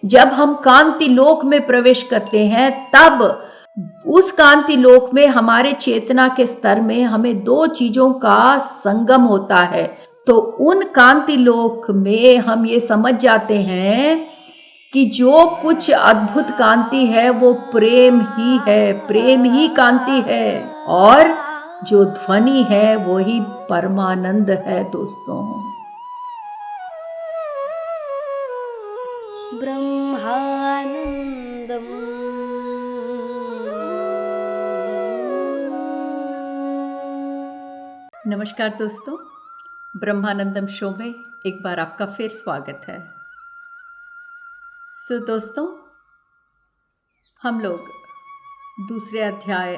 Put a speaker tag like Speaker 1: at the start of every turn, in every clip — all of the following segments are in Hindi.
Speaker 1: जब हम कांति लोक में प्रवेश करते हैं तब उस कांति लोक में हमारे चेतना के स्तर में हमें दो चीजों का संगम होता है। तो उन कांति लोक में हम ये समझ जाते हैं कि जो कुछ अद्भुत कांति है वो प्रेम ही है, प्रेम ही कांति है, और जो ध्वनि है वो ही परमानंद है दोस्तों।
Speaker 2: ब्रह्मानंदम।
Speaker 1: नमस्कार दोस्तों, ब्रह्मानंदम शो में एक बार आपका फिर स्वागत है। दोस्तों, हम लोग दूसरे अध्याय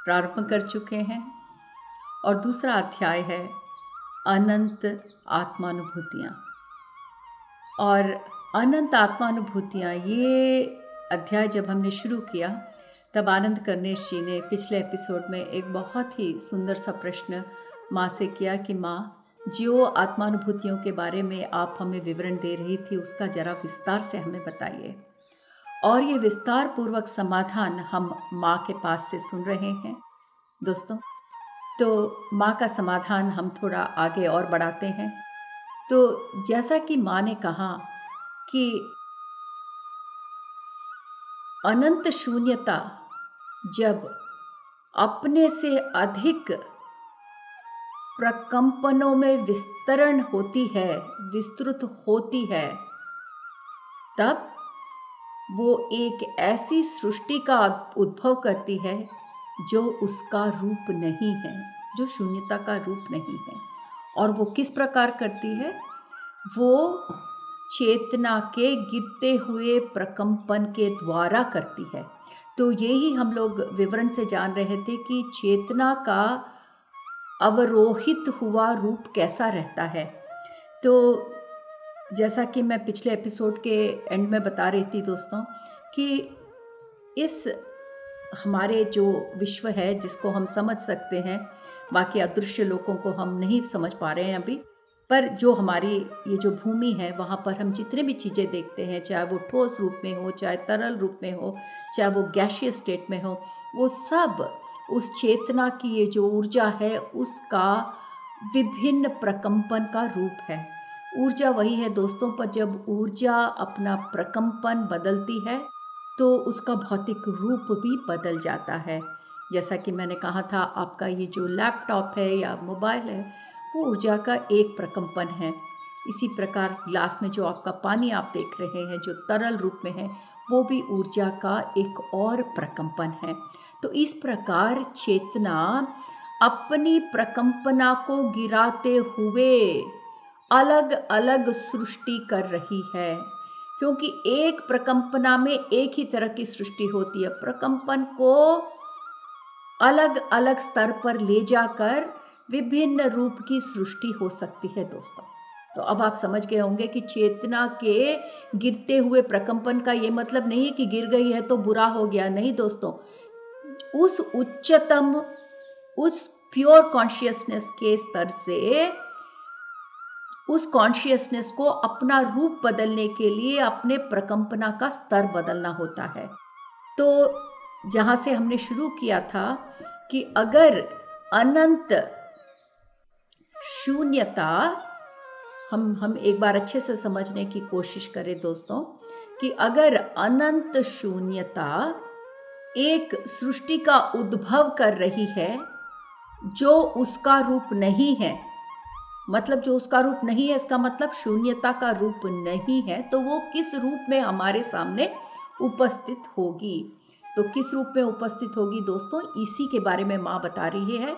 Speaker 1: प्रारंभ कर चुके हैं और दूसरा अध्याय है अनंत आत्मानुभूतियाँ। और अनंत आत्मानुभूतियाँ, ये अध्याय जब हमने शुरू किया तब आनंद कर्णेश जी ने पिछले एपिसोड में एक बहुत ही सुंदर सा प्रश्न माँ से किया कि माँ, जो आत्मानुभूतियों के बारे में आप हमें विवरण दे रही थी उसका जरा विस्तार से हमें बताइए। और ये विस्तार पूर्वक समाधान हम माँ के पास से सुन रहे हैं दोस्तों। तो माँ का समाधान हम थोड़ा आगे और बढ़ाते हैं। तो जैसा कि माँ ने कहा कि अनंत शून्यता जब अपने से अधिक प्रकंपनों में विस्तृत होती है, तब वो एक ऐसी सृष्टि का उद्भव करती है जो उसका रूप नहीं है, जो शून्यता का रूप नहीं है। और वो किस प्रकार करती है? वो चेतना के गिरते हुए प्रकंपन के द्वारा करती है। तो यही हम लोग विवरण से जान रहे थे कि चेतना का अवरोहित हुआ रूप कैसा रहता है। तो जैसा कि मैं पिछले एपिसोड के एंड में बता रही थी दोस्तों कि इस हमारे जो विश्व है जिसको हम समझ सकते हैं, बाकी अदृश्य लोगों को हम नहीं समझ पा रहे हैं अभी, पर जो हमारी ये जो भूमि है वहाँ पर हम जितने भी चीज़ें देखते हैं, चाहे वो ठोस रूप में हो, चाहे तरल रूप में हो, चाहे वो गैसियस स्टेट में हो, वो सब उस चेतना की ये जो ऊर्जा है उसका विभिन्न प्रकंपन का रूप है। ऊर्जा वही है दोस्तों, पर जब ऊर्जा अपना प्रकंपन बदलती है तो उसका भौतिक रूप भी बदल जाता है। जैसा कि मैंने कहा था, आपका ये जो लैपटॉप है या मोबाइल है वो ऊर्जा का एक प्रकंपन है। इसी प्रकार ग्लास में जो आपका पानी आप देख रहे हैं जो तरल रूप में है वो भी ऊर्जा का एक और प्रकंपन है। तो इस प्रकार चेतना अपनी प्रकंपना को गिराते हुए अलग अलग सृष्टि कर रही है, क्योंकि एक प्रकंपना में एक ही तरह की सृष्टि होती है। प्रकंपन को अलग अलग स्तर पर ले जाकर विभिन्न रूप की सृष्टि हो सकती है दोस्तों। तो अब आप समझ गए होंगे कि चेतना के गिरते हुए प्रकंपन का ये मतलब नहीं है कि गिर गई है तो बुरा हो गया, नहीं दोस्तों। उस उच्चतम, उस प्योर कॉन्शियसनेस के स्तर से उस कॉन्शियसनेस को अपना रूप बदलने के लिए अपने प्रकंपना का स्तर बदलना होता है। तो जहाँ से हमने शुरू किया था कि अगर अनंत शून्यता, हम एक बार अच्छे से समझने की कोशिश करें दोस्तों, कि अगर अनंत शून्यता एक सृष्टि का उद्भव कर रही है जो उसका रूप नहीं है, मतलब जो उसका रूप नहीं है, इसका मतलब शून्यता का रूप नहीं है, तो वो किस रूप में हमारे सामने उपस्थित होगी। तो किस रूप में उपस्थित होगी दोस्तों, इसी के बारे में माँ बता रही है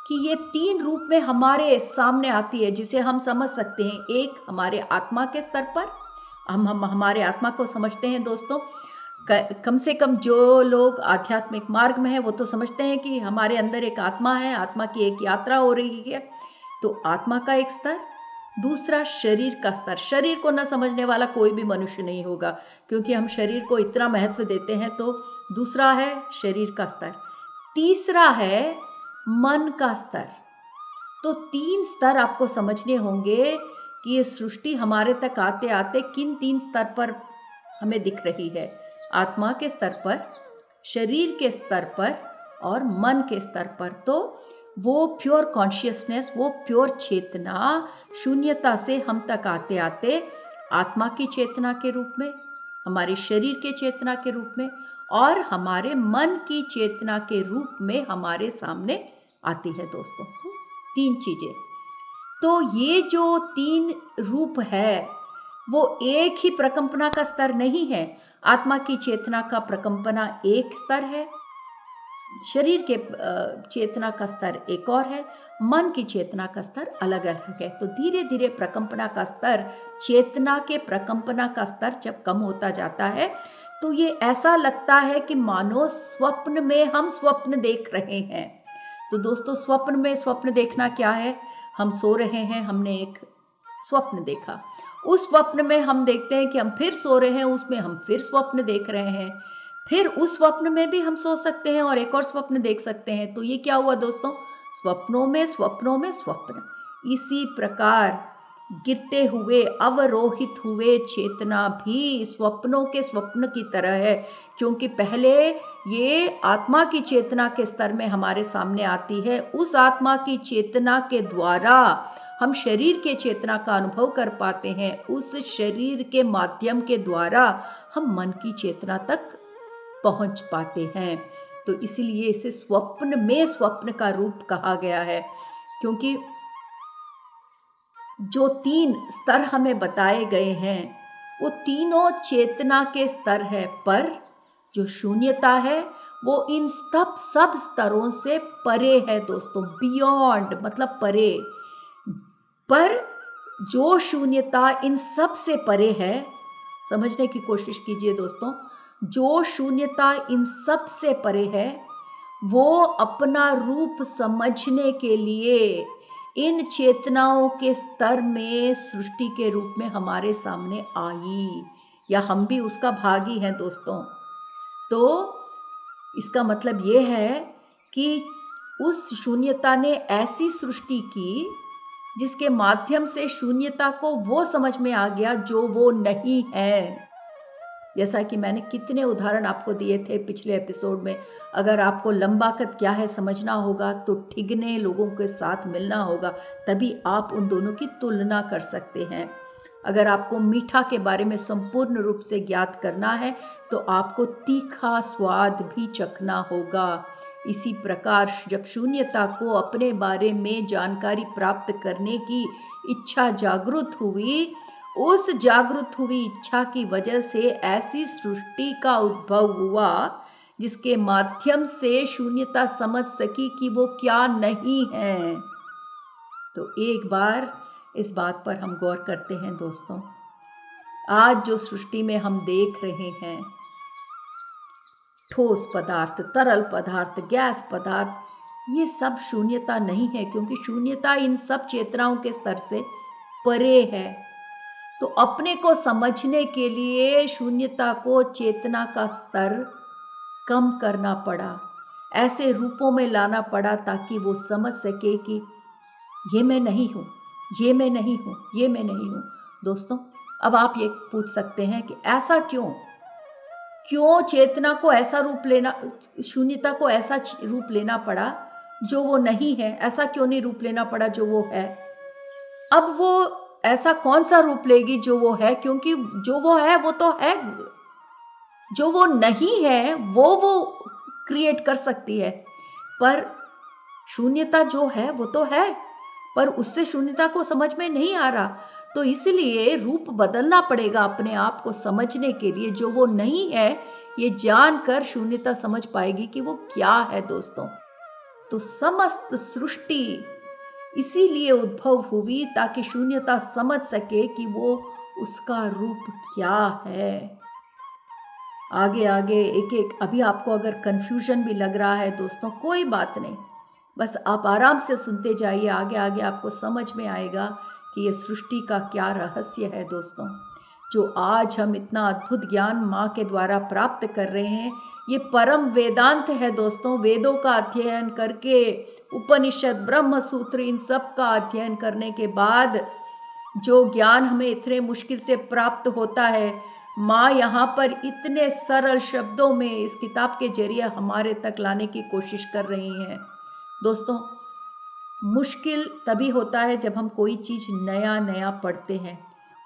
Speaker 1: कि ये तीन रूप में हमारे सामने आती है जिसे हम समझ सकते हैं। एक हमारे आत्मा के स्तर पर, हम हमारे आत्मा को समझते हैं दोस्तों। कम से कम जो लोग आध्यात्मिक मार्ग में हैं वो तो समझते हैं कि हमारे अंदर एक आत्मा है, आत्मा की एक यात्रा हो रही है। तो आत्मा का एक स्तर, दूसरा शरीर का स्तर। शरीर को न समझने वाला कोई भी मनुष्य नहीं होगा, क्योंकि हम शरीर को इतना महत्व देते हैं। तो दूसरा है शरीर का स्तर, तीसरा है मन का स्तर। तो तीन स्तर आपको समझने होंगे कि ये सृष्टि हमारे तक आते आते किन तीन स्तर पर हमें दिख रही है, आत्मा के स्तर पर, शरीर के स्तर पर और मन के स्तर पर। तो वो प्योर कॉन्शियसनेस, वो प्योर चेतना शून्यता से हम तक आते आते आत्मा की चेतना के रूप में, हमारे शरीर के चेतना के रूप में और हमारे मन की चेतना के रूप में हमारे सामने आती है दोस्तों। तीन चीजें। तो ये जो तीन रूप है वो एक ही प्रकंपना का स्तर नहीं है। आत्मा की चेतना का प्रकंपना एक स्तर है, शरीर के चेतना का स्तर एक और है, मन की चेतना का स्तर अलग अलग है। तो धीरे धीरे प्रकंपना का स्तर, चेतना के प्रकंपना का स्तर जब कम होता जाता है तो ये ऐसा लगता है कि मानो स्वप्न में हम स्वप्न देख रहे हैं। तो दोस्तों, स्वप्न में स्वप्न देखना क्या है? हम सो रहे हैं, हमने एक स्वप्न देखा, उस स्वप्न में हम देखते हैं कि हम फिर सो रहे हैं, उसमें हम फिर स्वप्न देख रहे हैं, फिर उस स्वप्न में भी हम सो सकते हैं और एक और स्वप्न देख सकते हैं। तो ये क्या हुआ दोस्तों? स्वप्नों में स्वप्नों में स्वप्न। इसी प्रकार गिरते हुए, अवरोहित हुए चेतना भी स्वप्नों के स्वप्न की तरह है, क्योंकि पहले ये आत्मा की चेतना के स्तर में हमारे सामने आती है। उस आत्मा की चेतना के द्वारा हम शरीर के चेतना का अनुभव कर पाते हैं, उस शरीर के माध्यम के द्वारा हम मन की चेतना तक पहुंच पाते हैं। तो इसीलिए इसे स्वप्न में स्वप्न का रूप कहा गया है, क्योंकि जो तीन स्तर हमें बताए गए हैं वो तीनों चेतना के स्तर है, पर जो शून्यता है वो इन सब स्तरों से परे है दोस्तों। बियॉन्ड मतलब परे। पर जो शून्यता इन सब से परे है, समझने की कोशिश कीजिए दोस्तों, जो शून्यता इन सब से परे है वो अपना रूप समझने के लिए इन चेतनाओं के स्तर में सृष्टि के रूप में हमारे सामने आई, या हम भी उसका भागी हैं दोस्तों। तो इसका मतलब ये है कि उस शून्यता ने ऐसी सृष्टि की जिसके माध्यम से शून्यता को वो समझ में आ गया जो वो नहीं है। जैसा कि मैंने कितने उदाहरण आपको दिए थे पिछले एपिसोड में। अगर आपको लंबा कद क्या है समझना होगा तो ठिगने लोगों के साथ मिलना होगा, तभी आप उन दोनों की तुलना कर सकते हैं। अगर आपको मीठा के बारे में संपूर्ण रूप से ज्ञात करना है तो आपको तीखा स्वाद भी चखना होगा। इसी प्रकार जब शून्यता को अपने बारे में जानकारी प्राप्त करने की इच्छा जागृत हुई, उस जागृत हुई इच्छा की वजह से ऐसी सृष्टि का उद्भव हुआ जिसके माध्यम से शून्यता समझ सकी कि वो क्या नहीं है। तो एक बार इस बात पर हम गौर करते हैं दोस्तों। आज जो सृष्टि में हम देख रहे हैं, ठोस पदार्थ, तरल पदार्थ, गैस पदार्थ, ये सब शून्यता नहीं है, क्योंकि शून्यता इन सब चेतनाओं के स्तर से परे है। तो अपने को समझने के लिए शून्यता को चेतना का स्तर कम करना पड़ा, ऐसे रूपों में लाना पड़ा ताकि वो समझ सके कि ये मैं नहीं हूँ, ये मैं नहीं हूँ, ये मैं नहीं हूँ। दोस्तों, अब आप ये पूछ सकते हैं कि ऐसा क्यों चेतना को ऐसा रूप लेना, शून्यता को ऐसा रूप लेना पड़ा जो वो नहीं है? ऐसा क्यों नहीं रूप लेना पड़ा जो वो है? अब वो ऐसा कौन सा रूप लेगी जो वो है? क्योंकि जो वो है वो तो है, जो वो नहीं है वो क्रिएट कर सकती है, पर शून्यता जो है वो तो है, पर उससे शून्यता को समझ में नहीं आ रहा। तो इसलिए रूप बदलना पड़ेगा अपने आप को समझने के लिए। जो वो नहीं है ये जानकर शून्यता समझ पाएगी कि वो क्या है दोस्तों। तो समस्त सृष्टि इसीलिए उद्भव हुई ताकि शून्यता समझ सके कि वो उसका रूप क्या है। आगे आगे एक एक, अभी आपको अगर कंफ्यूजन भी लग रहा है दोस्तों, कोई बात नहीं, बस आप आराम से सुनते जाइए। आगे आगे आपको समझ में आएगा कि ये सृष्टि का क्या रहस्य है दोस्तों। जो आज हम इतना अद्भुत ज्ञान माँ के द्वारा प्राप्त कर रहे हैं, ये परम वेदांत है दोस्तों। वेदों का अध्ययन करके, उपनिषद, ब्रह्म सूत्र, इन सब का अध्ययन करने के बाद जो ज्ञान हमें इतने मुश्किल से प्राप्त होता है, माँ यहाँ पर इतने सरल शब्दों में इस किताब के जरिए हमारे तक लाने की कोशिश कर रही हैं। दोस्तों, मुश्किल तभी होता है जब हम कोई चीज़ नया नया पढ़ते हैं,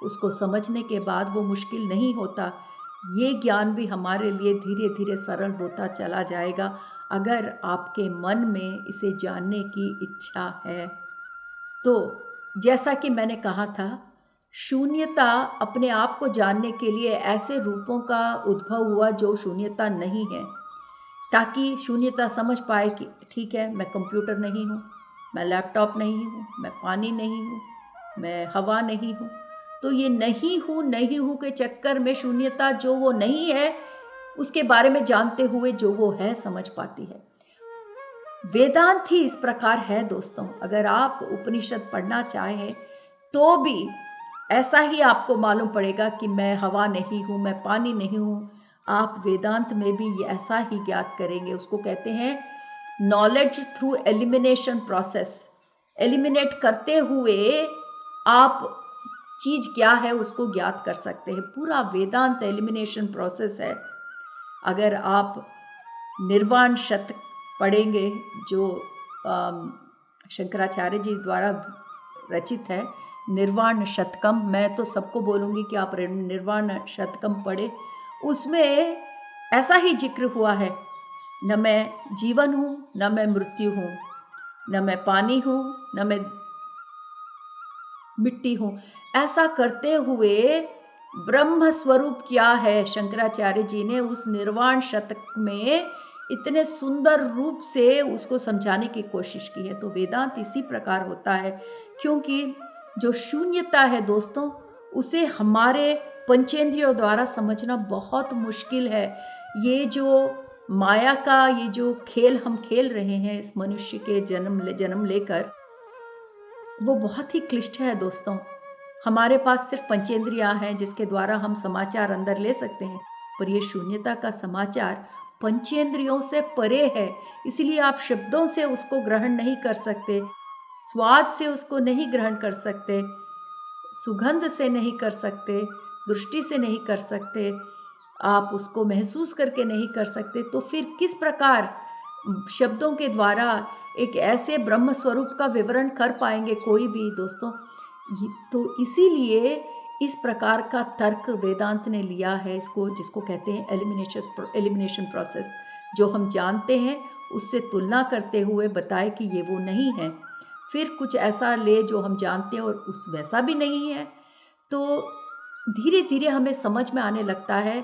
Speaker 1: उसको समझने के बाद वो मुश्किल नहीं होता। ये ज्ञान भी हमारे लिए धीरे धीरे सरल होता चला जाएगा अगर आपके मन में इसे जानने की इच्छा है। तो जैसा कि मैंने कहा था, शून्यता अपने आप को जानने के लिए ऐसे रूपों का उद्भव हुआ जो शून्यता नहीं है, ताकि शून्यता समझ पाए कि ठीक है, मैं कंप्यूटर नहीं हूँ, मैं लैपटॉप नहीं हूँ, मैं पानी नहीं हूँ, मैं हवा नहीं हूँ। तो ये नहीं हूँ के चक्कर में शून्यता जो वो नहीं है, उसके बारे में जानते हुए जो वो है समझ पाती है। वेदांत ही इस प्रकार है दोस्तों। अगर आप उपनिषद पढ़ना चाहें तो भी ऐसा ही आपको मालूम पड़ेगा कि मैं हवा नहीं हूँ, मैं पानी नहीं हूँ। आप वेदांत में भी ऐसा ही ज्ञात करेंगे। उसको कहते हैं knowledge through elimination process. Eliminate करते हुए आप चीज क्या है उसको ज्ञात कर सकते हैं। पूरा वेदांत एलिमिनेशन प्रोसेस है। अगर आप निर्वाण शतक पढ़ेंगे जो शंकराचार्य जी द्वारा रचित है, निर्वाण शतकम, मैं तो सबको बोलूँगी कि आप निर्वाण शतकम पढ़े। उसमें ऐसा ही जिक्र हुआ है, न मैं जीवन हूँ, न मैं मृत्यु हूँ, न मैं पानी हूँ, न मैं मिट्टी हूँ। ऐसा करते हुए ब्रह्म स्वरूप क्या है, शंकराचार्य जी ने उस निर्वाण शतक में इतने सुंदर रूप से उसको समझाने की कोशिश की है। तो वेदांत इसी प्रकार होता है, क्योंकि जो शून्यता है दोस्तों, उसे हमारे पंचेंद्रियों द्वारा समझना बहुत मुश्किल है। ये जो माया का ये जो खेल हम खेल रहे हैं इस मनुष्य के जन्म लेकर, वो बहुत ही क्लिष्ट है दोस्तों। हमारे पास सिर्फ पंचेंद्रियां हैं जिसके द्वारा हम समाचार अंदर ले सकते हैं, पर ये शून्यता का समाचार पंचेंद्रियों से परे है। इसलिए आप शब्दों से उसको ग्रहण नहीं कर सकते, स्वाद से उसको नहीं ग्रहण कर सकते, सुगंध से नहीं कर सकते, दृष्टि से नहीं कर सकते, आप उसको महसूस करके नहीं कर सकते। तो फिर किस प्रकार शब्दों के द्वारा एक ऐसे ब्रह्म स्वरूप का विवरण कर पाएंगे कोई भी दोस्तों। तो इसीलिए इस प्रकार का तर्क वेदांत ने लिया है, इसको जिसको कहते हैं एलिमिनेशन प्रोसेस। जो हम जानते हैं उससे तुलना करते हुए बताए कि ये वो नहीं है, फिर कुछ ऐसा ले जो हम जानते हैं और उस वैसा भी नहीं है। तो धीरे धीरे हमें समझ में आने लगता है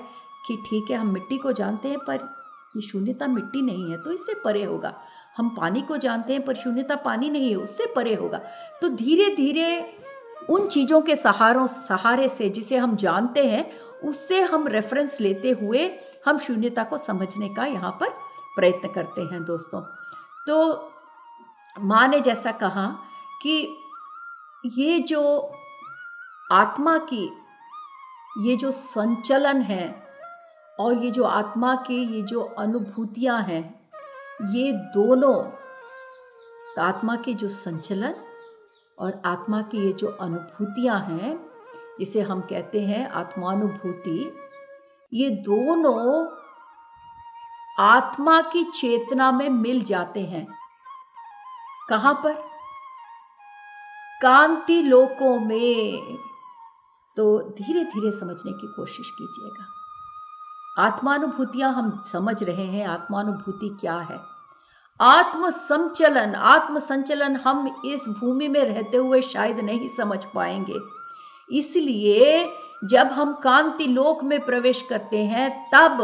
Speaker 1: कि ठीक है, हम मिट्टी को जानते हैं पर ये शून्यता मिट्टी नहीं है, तो इससे परे होगा। हम पानी को जानते हैं पर शून्यता पानी नहीं है, उससे परे होगा। तो धीरे धीरे उन चीज़ों के सहारे से जिसे हम जानते हैं, उससे हम रेफरेंस लेते हुए हम शून्यता को समझने का यहाँ पर प्रयत्न करते हैं दोस्तों। तो माँ ने जैसा कहा कि ये जो आत्मा की ये जो संचलन है और ये जो आत्मा की ये जो अनुभूतियां हैं, ये दोनों, आत्मा के जो संचलन और आत्मा की ये जो अनुभूतियां हैं, जिसे हम कहते हैं आत्मानुभूति, ये दोनों आत्मा की चेतना में मिल जाते हैं। कहां पर? कांति लोकों में। तो धीरे धीरे समझने की कोशिश कीजिएगा। आत्मानुभूतियां हम समझ रहे हैं, आत्मानुभूति क्या है? आत्म संचलन हम इस भूमि में रहते हुए शायद नहीं समझ पाएंगे। इसलिए जब हम कांति लोक में प्रवेश करते हैं, तब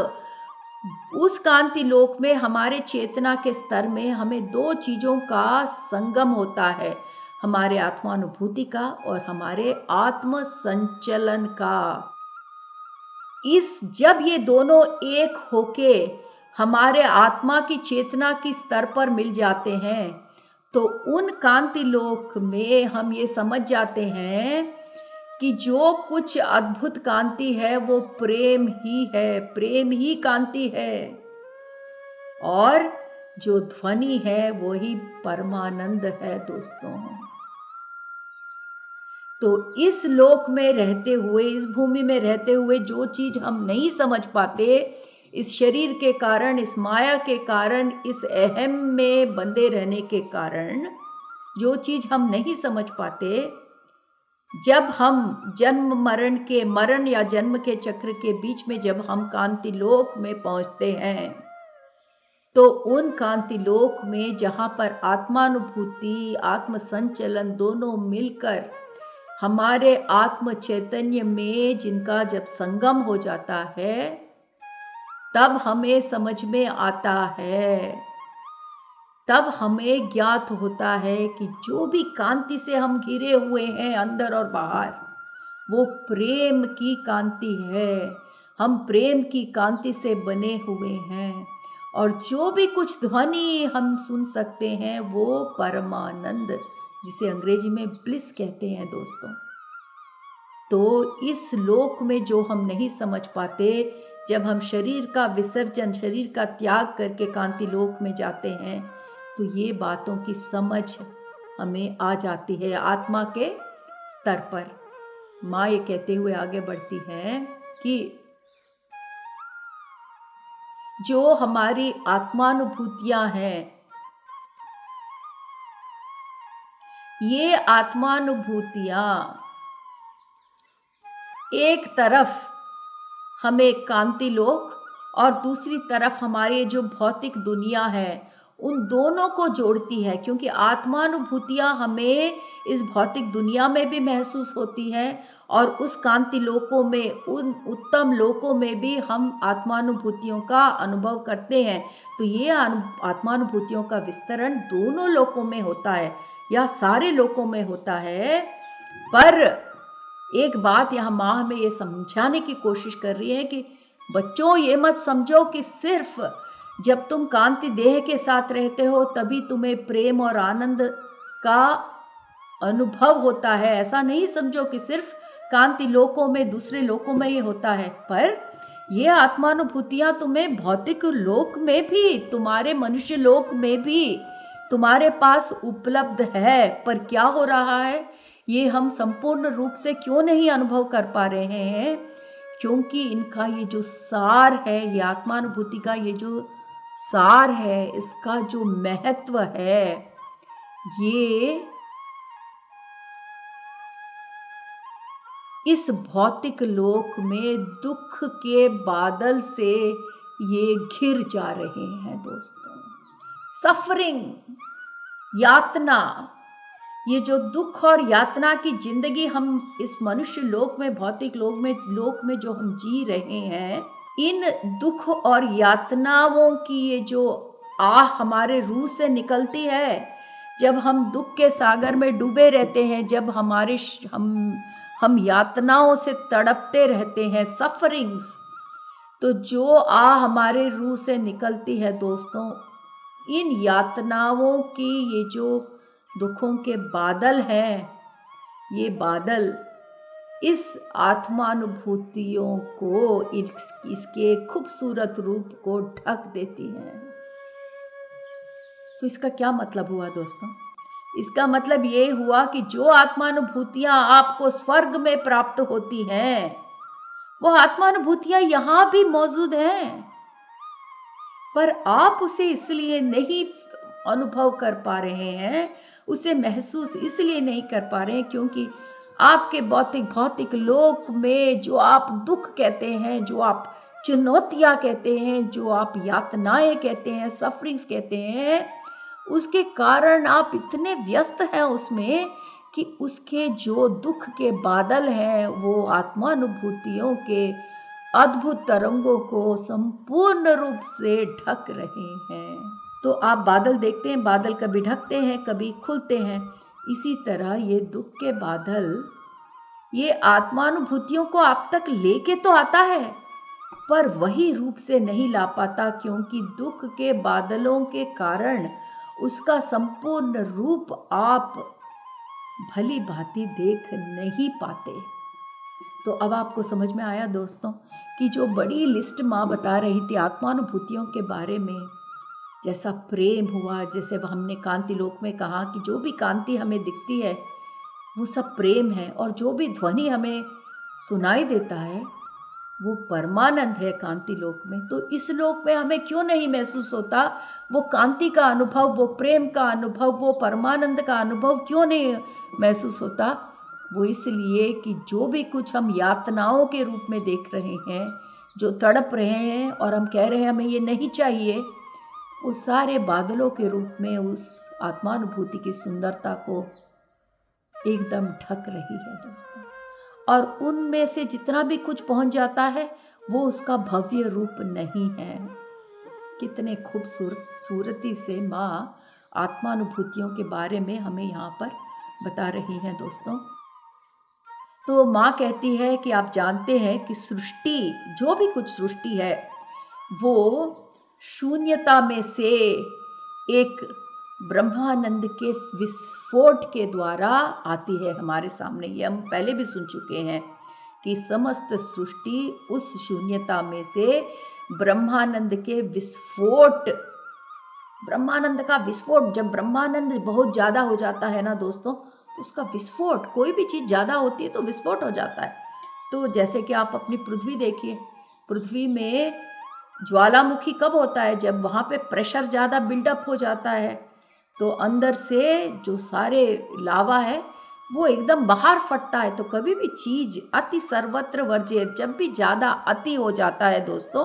Speaker 1: उस कांति लोक में हमारे चेतना के स्तर में हमें दो चीजों का संगम होता है, हमारे आत्मानुभूति का और हमारे आत्म संचलन का। जब ये दोनों एक होके हमारे आत्मा की चेतना की स्तर पर मिल जाते हैं, तो उन कांति लोक में हम ये समझ जाते हैं कि जो कुछ अद्भुत कांति है वो प्रेम ही है, प्रेम ही कांति है, और जो ध्वनि है वो ही परमानंद है दोस्तों। तो इस लोक में रहते हुए, इस भूमि में रहते हुए जो चीज हम नहीं समझ पाते, इस शरीर के कारण, इस माया के कारण, इस अहम में बंधे रहने के कारण जो चीज हम नहीं समझ पाते, जब हम मरण या जन्म के चक्र के बीच में जब हम कांति लोक में पहुंचते हैं, तो उन कांति लोक में जहां पर आत्मानुभूति, आत्म संचलन दोनों मिलकर हमारे आत्म चैतन्य में जिनका जब संगम हो जाता है, तब हमें समझ में आता है, तब हमें ज्ञात होता है कि जो भी कांति से हम घिरे हुए हैं अंदर और बाहर, वो प्रेम की कांति है। हम प्रेम की कांति से बने हुए हैं, और जो भी कुछ ध्वनि हम सुन सकते हैं वो परमानंद, जिसे अंग्रेजी में ब्लिस कहते हैं दोस्तों। तो इस लोक में जो हम नहीं समझ पाते, जब हम शरीर का विसर्जन, शरीर का त्याग करके कांति लोक में जाते हैं, तो ये बातों की समझ हमें आ जाती है आत्मा के स्तर पर। माँ ये कहते हुए आगे बढ़ती है कि जो हमारी आत्मानुभूतियां हैं, ये आत्मानुभूतियां एक तरफ हमें कांति लोक और दूसरी तरफ हमारी जो भौतिक दुनिया है, उन दोनों को जोड़ती है, क्योंकि आत्मानुभूतियां हमें इस भौतिक दुनिया में भी महसूस होती है और उस कांति लोकों में, उन उत्तम लोकों में भी हम आत्मानुभूतियों का अनुभव करते हैं। तो ये आत्मानुभूतियों का विस्तरण दोनों लोकों में होता है या सारे लोकों में होता है। पर एक बात यहाँ माँ हमें ये समझाने की कोशिश कर रही है कि बच्चों, ये मत समझो कि सिर्फ जब तुम कांति देह के साथ रहते हो तभी तुम्हें प्रेम और आनंद का अनुभव होता है। ऐसा नहीं समझो कि सिर्फ कांति लोकों में, दूसरे लोकों में ये होता है, पर ये आत्मानुभूतियां तुम्हें भौतिक लोक में भी, तुम्हारे मनुष्य लोक में भी तुम्हारे पास उपलब्ध है। पर क्या हो रहा है, ये हम संपूर्ण रूप से क्यों नहीं अनुभव कर पा रहे हैं? क्योंकि इनका ये जो सार है, ये आत्मानुभूति का ये जो सार है, इसका जो महत्व है, ये इस भौतिक लोक में दुख के बादल से ये घिर जा रहे हैं दोस्तों। सफरिंग, यातना, ये जो दुख और यातना की जिंदगी हम इस मनुष्य लोक में, भौतिक लोक में जो हम जी रहे हैं, इन दुख और यातनाओं की ये जो आह हमारे रूह से निकलती है, जब हम दुख के सागर में डूबे रहते हैं, जब हम यातनाओं से तड़पते रहते हैं, सफरिंग्स, तो जो आह हमारे रूह से निकलती है दोस्तों, इन यातनाओं की ये जो दुखों के बादल हैं, ये बादल इस आत्मानुभूतियों को, इसके खूबसूरत रूप को ढक देती हैं। तो इसका क्या मतलब हुआ दोस्तों? इसका मतलब ये हुआ कि जो आत्मानुभूतियां आपको स्वर्ग में प्राप्त होती हैं, वो आत्मानुभूतियां यहां भी मौजूद हैं, पर आप उसे इसलिए नहीं अनुभव कर पा रहे हैं, उसे महसूस इसलिए नहीं कर पा रहे हैं क्योंकि आपके भौतिक लोक में जो आप दुख कहते हैं, जो आप चुनौतियां कहते हैं, जो आप यातनाएं कहते हैं, सफरिंग्स कहते हैं, उसके कारण आप इतने व्यस्त हैं उसमें कि उसके जो दुख के बादल हैं, वो आत्मानुभूतियों के अद्भुत तरंगों को संपूर्ण रूप से ढक रहे हैं। तो आप बादल देखते हैं, बादल कभी ढकते हैं, कभी खुलते हैं। इसी तरह ये दुख के बादल, ये आत्मानुभूतियों को आप तक लेके तो आता है, पर वही रूप से नहीं ला पाता, क्योंकि दुख के बादलों के कारण उसका संपूर्ण रूप आप भली भांति देख नहीं पाते। तो अब आपको समझ में आया दोस्तों कि जो बड़ी लिस्ट माँ बता रही थी आत्मानुभूतियों के बारे में, जैसा प्रेम हुआ, जैसे हमने कांति लोक में कहा कि जो भी कांति हमें दिखती है, वो सब प्रेम है। और जो भी ध्वनि हमें सुनाई देता है वो परमानंद है कांति लोक में। तो इस लोक में हमें क्यों नहीं महसूस होता वो कांति का अनुभव, वो प्रेम का अनुभव, वो परमानंद का अनुभव क्यों नहीं महसूस होता? वो इसलिए कि जो भी कुछ हम यातनाओं के रूप में देख रहे हैं, जो तड़प रहे हैं और हम कह रहे हैं हमें ये नहीं चाहिए, वो सारे बादलों के रूप में उस आत्मानुभूति की सुंदरता को एकदम ढक रही है दोस्तों। और उनमें से जितना भी कुछ पहुंच जाता है वो उसका भव्य रूप नहीं है। कितने खूबसूरती से माँ आत्मानुभूतियों के बारे में हमें यहाँ पर बता रही हैं दोस्तों। तो माँ कहती है कि आप जानते हैं कि सृष्टि, जो भी कुछ सृष्टि है, वो शून्यता में से एक ब्रह्मानंद के विस्फोट के द्वारा आती है हमारे सामने। ये हम पहले भी सुन चुके हैं कि समस्त सृष्टि उस शून्यता में से ब्रह्मानंद के विस्फोट, ब्रह्मानंद का विस्फोट, जब ब्रह्मानंद बहुत ज़्यादा हो जाता है ना दोस्तों, तो उसका विस्फोट, कोई भी चीज़ ज़्यादा होती है तो विस्फोट हो जाता है। तो जैसे कि आप अपनी पृथ्वी देखिए, पृथ्वी में ज्वालामुखी कब होता है? जब वहाँ पे प्रेशर ज़्यादा बिल्डअप हो जाता है, तो अंदर से जो सारे लावा है वो एकदम बाहर फटता है। तो कभी भी चीज़ अति सर्वत्र वर्ज्य, जब भी ज़्यादा अति हो जाता है दोस्तों,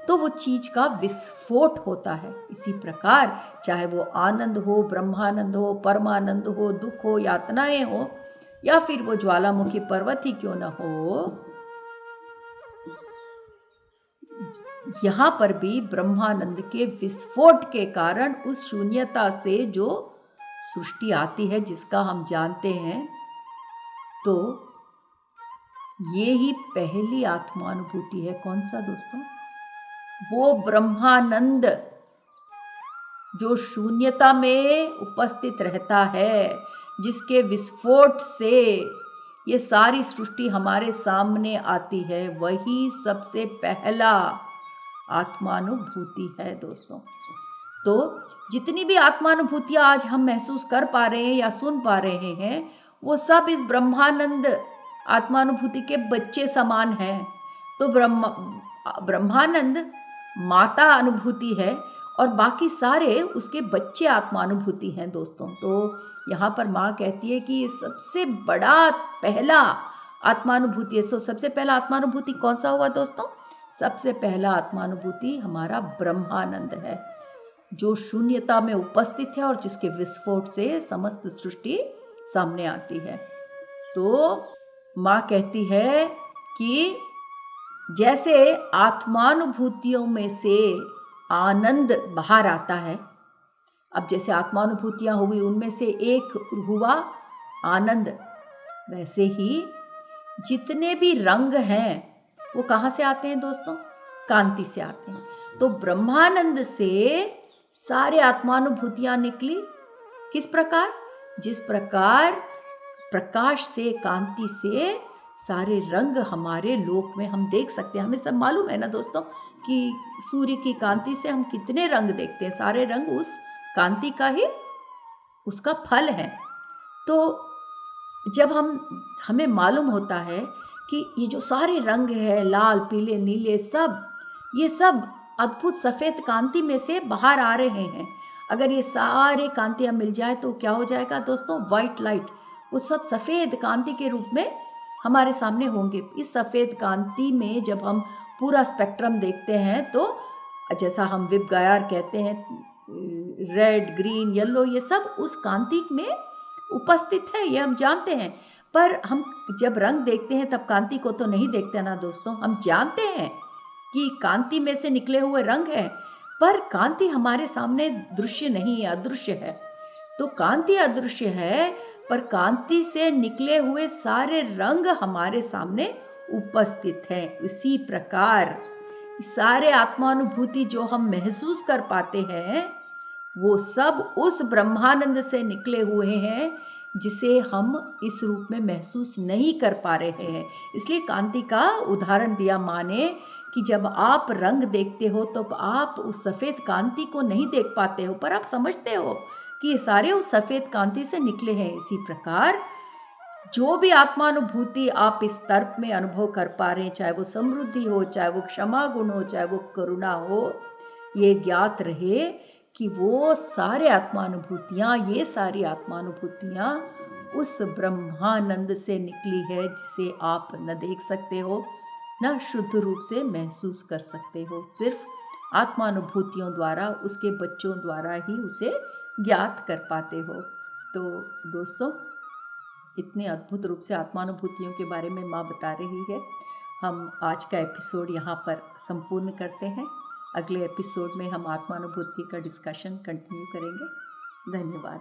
Speaker 1: तो वो चीज़ का विस्फोट होता है। इसी प्रकार चाहे वो आनंद हो, ब्रह्मानंद हो, परमानंद हो, दुख हो, यातनाएं हो, या फिर वो ज्वालामुखी पर्वत ही क्यों न हो, यहाँ पर भी ब्रह्मानंद के विस्फोट के कारण उस शून्यता से जो सृष्टि आती है, जिसका हम जानते हैं, तो ये ही पहली आत्मानुभूति है। कौन सा दोस्तों? वो ब्रह्मानंद जो शून्यता में उपस्थित रहता है, जिसके विस्फोट से ये सारी सृष्टि हमारे सामने आती है, वही सबसे पहला आत्मानुभूति है दोस्तों। तो जितनी भी आत्मानुभूतियां आज हम महसूस कर पा रहे हैं या सुन पा रहे हैं, वो सब इस ब्रह्मानंद आत्मानुभूति के बच्चे समान हैं। तो ब्रह्मानंद माता अनुभूति है और बाकी सारे उसके बच्चे आत्मानुभूति हैं दोस्तों। तो यहाँ पर माँ कहती है कि सबसे बड़ा पहला आत्मानुभूति है। तो सबसे पहला आत्मानुभूति कौन सा हुआ दोस्तों? सबसे पहला आत्मानुभूति हमारा ब्रह्मानंद है, जो शून्यता में उपस्थित है और जिसके विस्फोट से समस्त सृष्टि सामने आती है। तो माँ कहती है कि जैसे आत्मानुभूतियों में से आनंद बाहर आता है, अब जैसे आत्मानुभूतियां हुई उनमें से एक हुआ आनंद, वैसे ही जितने भी रंग हैं वो कहाँ से आते हैं दोस्तों? कांति से आते हैं। तो ब्रह्मानंद से सारे आत्मानुभूतियां निकली। किस प्रकार? जिस प्रकार प्रकाश से, कांति से सारे रंग हमारे लोक में हम देख सकते हैं। हमें सब मालूम है ना दोस्तों कि सूर्य की कांति से हम कितने रंग देखते हैं। सारे रंग उस कांति का ही उसका फल है। तो जब हमें मालूम होता है कि ये जो सारे रंग है, लाल, पीले, नीले, सब ये सब अद्भुत सफ़ेद कांति में से बाहर आ रहे हैं। अगर ये सारे कांतियाँ मिल जाए तो क्या हो जाएगा दोस्तों? वाइट लाइट, वो सब सफ़ेद कांति के रूप में हमारे सामने होंगे। इस सफ़ेद कांति में जब हम पूरा स्पेक्ट्रम देखते हैं, तो जैसा हम विबगयार कहते हैं, रेड, ग्रीन, येलो, ये सब उस कांति में उपस्थित है, ये हम जानते हैं। पर हम जब रंग देखते हैं तब कांति को तो नहीं देखते ना दोस्तों। हम जानते हैं कि कांति में से निकले हुए रंग है, पर कांति हमारे सामने दृश्य नहीं है, अदृश्य है। तो कांति अदृश्य है, पर कांति से निकले हुए सारे रंग हमारे सामने उपस्थित हैं। उसी प्रकार सारे आत्मानुभूति जो हम महसूस कर पाते हैं, वो सब उस ब्रह्मानंद से निकले हुए हैं, जिसे हम इस रूप में महसूस नहीं कर पा रहे हैं। इसलिए कांति का उदाहरण दिया माँ ने कि जब आप रंग देखते हो तो आप उस सफ़ेद कांति को नहीं देख पाते हो, पर आप समझते हो कि ये सारे उस सफ़ेद कांति से निकले हैं। इसी प्रकार जो भी आत्मानुभूति आप इस तर्क में अनुभव कर पा रहे हैं, चाहे वो समृद्धि हो, चाहे वो क्षमा गुण हो, चाहे वो करुणा हो, ये ज्ञात रहे कि वो सारे आत्मानुभूतियाँ, ये सारी आत्मानुभूतियाँ उस ब्रह्मानंद से निकली है जिसे आप न देख सकते हो, न शुद्ध रूप से महसूस कर सकते हो। सिर्फ आत्मानुभूतियों द्वारा, उसके बच्चों द्वारा ही उसे ज्ञात कर पाते हो। तो दोस्तों, इतने अद्भुत रूप से आत्मानुभूतियों के बारे में माँ बता रही है। हम आज का एपिसोड यहाँ पर संपूर्ण करते हैं। अगले एपिसोड में हम आत्मानुभूति का डिस्कशन कंटिन्यू करेंगे। धन्यवाद।